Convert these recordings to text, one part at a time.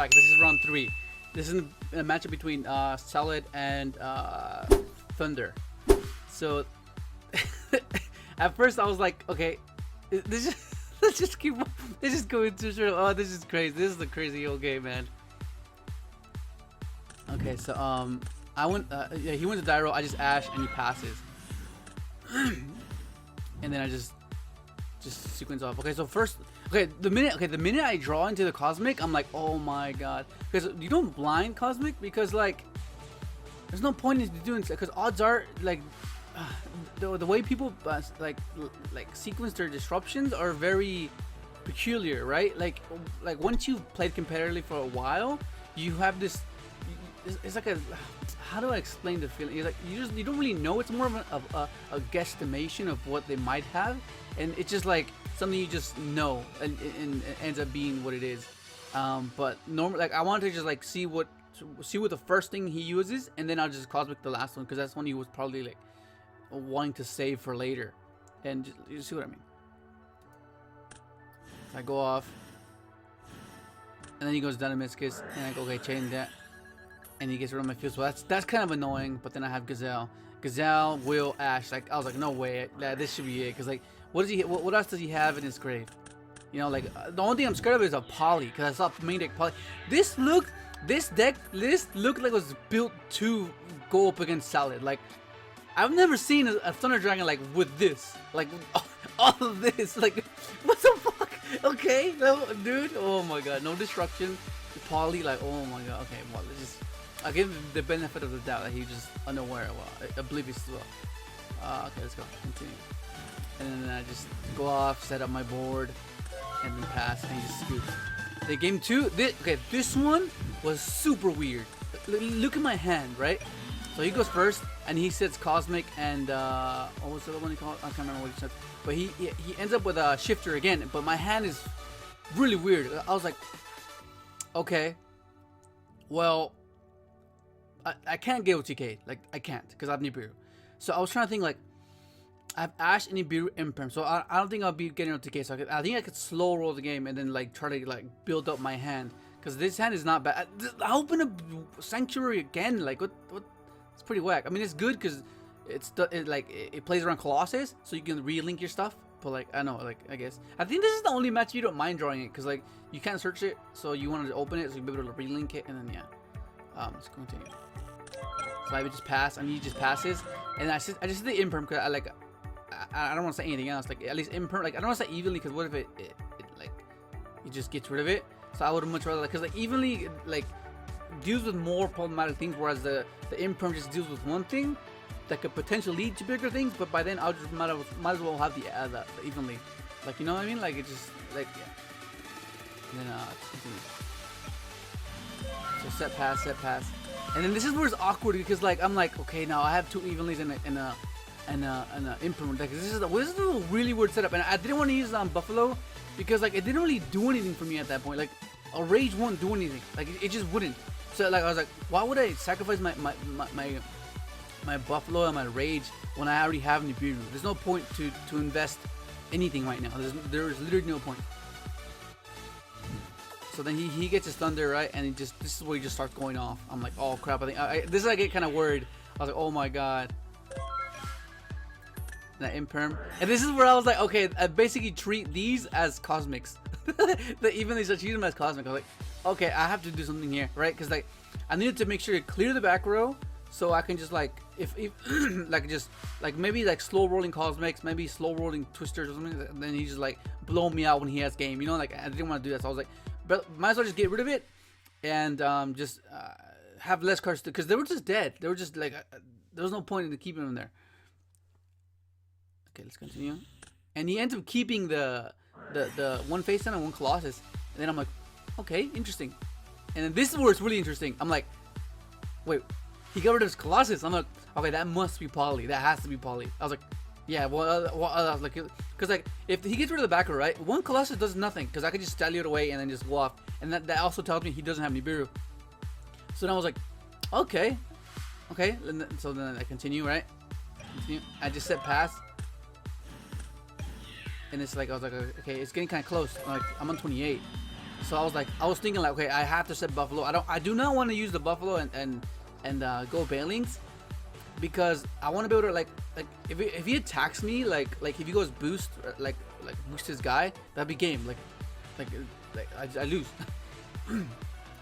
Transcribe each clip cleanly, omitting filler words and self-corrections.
back. This is round 3. This is a matchup between Salad and Thunder. So at first I was like, okay, this is let's just keep. Let's just go into sure. Oh, this is crazy. This is a crazy old game, man. Okay, so I went. Yeah, he went to Dyro. I just Ash, and he passes. And then I just sequence off. Okay, so first, the minute I draw into the Cosmic, I'm like, oh my god, because you don't blind Cosmic because like, there's no point in doing it because odds are like, the way people like sequence their disruptions are very peculiar, right? Like once you've played competitively for a while, you have this. It's like a. How do I explain the feeling? It's like you don't really know. It's more of a guesstimation of what they might have, and it's just like something you just know, and it ends up being what it is. But normally, like I wanted to just like see what the first thing he uses, and then I'll just Cosmic the last one because that's one he was probably like wanting to save for later. And you see what I mean? So I go off, and then he goes down to Miscus, and I go, okay, chain that. And he gets rid of my field, so that's kind of annoying. But then I have Gazelle, Will, Ash. Like I was like, no way, this should be it. Because like, what else does he have in his grave? You know, like the only thing I'm scared of is a Poly, because I saw main deck Poly. This deck list looked like it was built to go up against Salad. Like I've never seen a Thunder Dragon like with this, like all of this. Like what the fuck? Okay, no, dude. Oh my god, no destruction. Poly, like oh my god. Okay, well, let's just. I give him the benefit of the doubt that he's just unaware, oblivious as well. Okay, let's go. Continue. And then I just go off, set up my board, and then pass, and he just scoops. The game 2, this one was super weird. Look at my hand, right? So he goes first, and he sets Cosmic, and what was the other one he called? I can't remember what he said. But he ends up with a Shifter again, but my hand is really weird. I was like, okay, well, I can't get OTK, like I can't because I have Nibiru. So I was trying to think like I have Ash and Nibiru Imperm, so I don't think I'll be getting OTK. So I think I could slow roll the game and then like try to like build up my hand because this hand is not bad. I open a Sanctuary again, like what? It's pretty whack. I mean it's good because it plays around Colossus, so you can relink your stuff. But like I know, like I guess I think this is the only match you don't mind drawing it because like you can't search it, so you want to open it so you'll be able to relink it and then yeah. Let's continue. So I would just pass, and he just passes, and I just did the Imperm because I don't want to say anything else. Like at least Imperm, like I don't want to say evenly because what if it just gets rid of it? So I would much rather because like evenly like deals with more problematic things, whereas the Imperm just deals with one thing that could potentially lead to bigger things. But by then I'll just might as well have the evenly, like you know what I mean? Like it just like yeah. And then continue. So set pass. And then this is where it's awkward because like I'm like okay now I have 2 evenlies and a Imperm. Like this is a really weird setup, and I didn't want to use it on Buffalo because like it didn't really do anything for me at that point. Like a Rage won't do anything. Like it just wouldn't. So like I was like, why would I sacrifice my Buffalo and my Rage when I already have Nibiru? There's no point to invest anything right now. There's literally no point. So then he gets his Thunder, right? And this is where he just starts going off. I'm like, oh crap, I think this is I get kind of worried. I was like, oh my god. That Imperm. And this is where I was like, okay, I basically treat these as Cosmics. Even they start treating them as Cosmic. I was like, okay, I have to do something here, right? Because like I needed to make sure to clear the back row so I can just like if like just like maybe like slow rolling Cosmics, maybe slow rolling Twisters or something, and then he just like blow me out when he has game, you know? Like I didn't want to do that, so I was like, but might as well just get rid of it and just have less cards because they were just dead. They were just like there was no point in keeping them there. Okay, let's continue. And he ends up keeping the one Face Down and one Colossus, and then I'm like, okay, interesting. And then this is where it's really interesting. I'm like, wait, he got rid of his Colossus. I'm like, okay, that must be Poly. That has to be Poly. I was like, yeah, well, I was like, because like if he gets rid of the backer, right, one Colossus does nothing because I could just style it away and then just go off, and that also tells me he doesn't have Nibiru. So then I was like, okay, so then I continue, right? I just set pass, and it's like I was like, okay, it's getting kind of close. I'm on 28, So I was thinking like, okay, I have to set Buffalo. I do not want to use the Buffalo and go Banelings, because I want to be able to like if he attacks me, like if he goes boost, like boost his guy, that'd be game. Like I lose.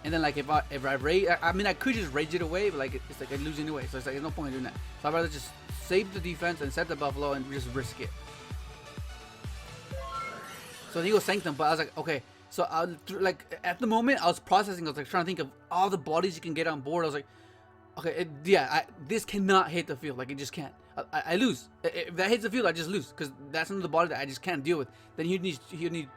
And then like if I rage, I mean I could just rage it away, but like it's like I lose anyway, so it's like there's no point in doing that. So I'd rather just save the defense and set the Buffalo and just risk it. So he goes Sanctum, but I was like, okay. So like at the moment I was processing, I was like trying to think of all the bodies you can get on board. I was like, okay, this cannot hit the field, like it just can't. I lose. If that hits the field, I just lose, because that's another body that I just can't deal with. Then he'd need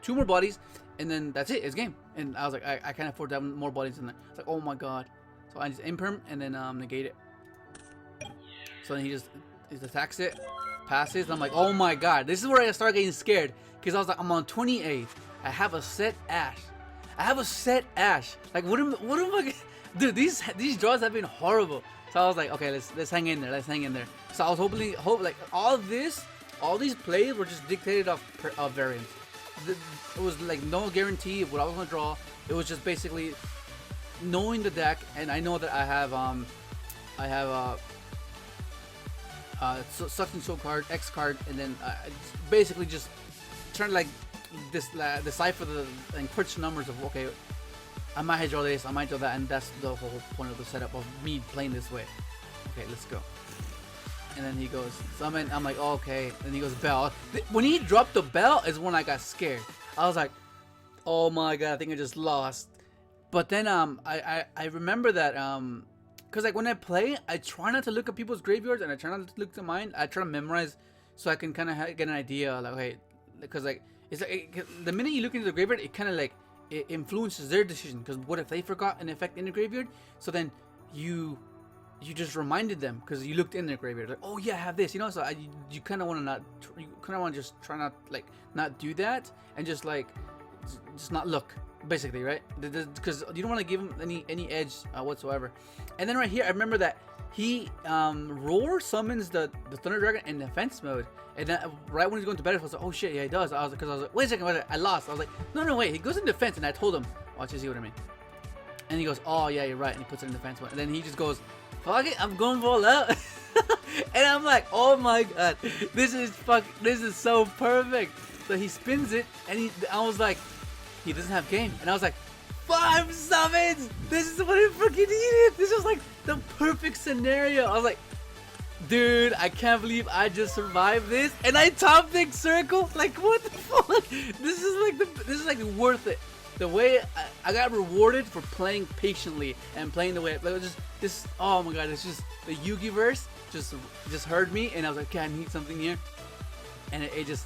2 more bodies, and then that's it. It's game. And I was like, I can't afford to have more bodies in there. It's like, oh my god. So I just imperm and then negate it. So then he attacks it, passes. And I'm like, oh my god. This is where I start getting scared, because I was like, I'm on 28. I have a set Ash. Like what am I? Dude, these draws have been horrible. So I was like, okay, let's hang in there. So I was hoping like all these plays were just dictated off variance. It was like no guarantee of what I was gonna draw. It was just basically knowing the deck, and I know that I have such and so card, X card, and then basically just trying to like decipher and crunch numbers of, okay, I might draw this, I might draw that, and that's the whole point of the setup of me playing this way. Okay, let's go. And then he goes summon. I'm like, oh, okay. And he goes bell. When he dropped the bell is when I got scared. I was like, oh my god, I think I just lost. But then I remember that because like when I play, I try not to look at people's graveyards, and I try not to look to mine. I try to memorize so I can kind of get an idea, like, okay, because like it's like the minute you look into the graveyard, it kind of like it influences their decision. Because what if they forgot an effect in the graveyard? So then you just reminded them because you looked in their graveyard, like, oh yeah, I have this, you know. So you kind of want to just try not do that, and just like just not look, basically, right? Because you don't want to give him any edge whatsoever. And then right here, I remember that he roar summons the Thunder Dragon in defense mode, and then right when he's going to bed, I was like, oh shit, yeah, he does. I was like, wait a second, I lost. I was like, no, wait, he goes in defense, and I told him, watch, you see what I mean. And he goes, oh yeah, you're right, and he puts it in defense mode, and then he just goes, fuck it, I'm going all out. And I'm like, oh my god, this is so perfect. So he spins it, and I was like, he doesn't have game, and I was like, 5 summons. This is what I freaking needed. This is like the perfect scenario. I was like, dude, I can't believe I just survived this, and I top deck circle. Like, what the fuck? This is like worth it. The way I got rewarded for playing patiently and playing the way, like, just oh my god, it's just the Yu-Gi verse just heard me, and I was like, okay, I need something here, and it just,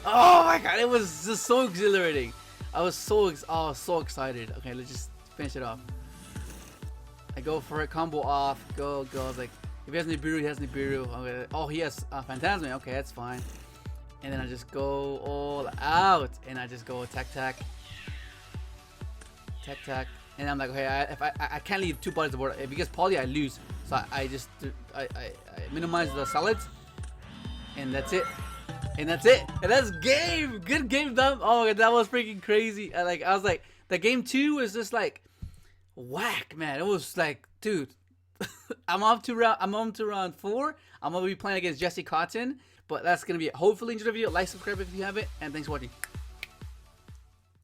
oh my god, it was just so exhilarating. I was so excited. Okay, let's just finish it off. I go for it, combo off, go. I was like, if he has Nibiru, he has Nibiru. Okay. Oh, he has Phantasm. Okay, that's fine. And then I just go all out, and I just go attack. And I'm like, okay, if I can't leave 2 bodies on the board. If he gets poly, I lose. So I minimize the solids, and that's it. And that's game. Good game done. Oh my god, that was freaking crazy. I was like, the game 2 was just like whack, man. It was like, dude, I'm on to round 4. I'm gonna be playing against Jesse Cotton. But that's gonna be it. Hopefully enjoy the video. Like, subscribe if you haven't, and thanks for watching.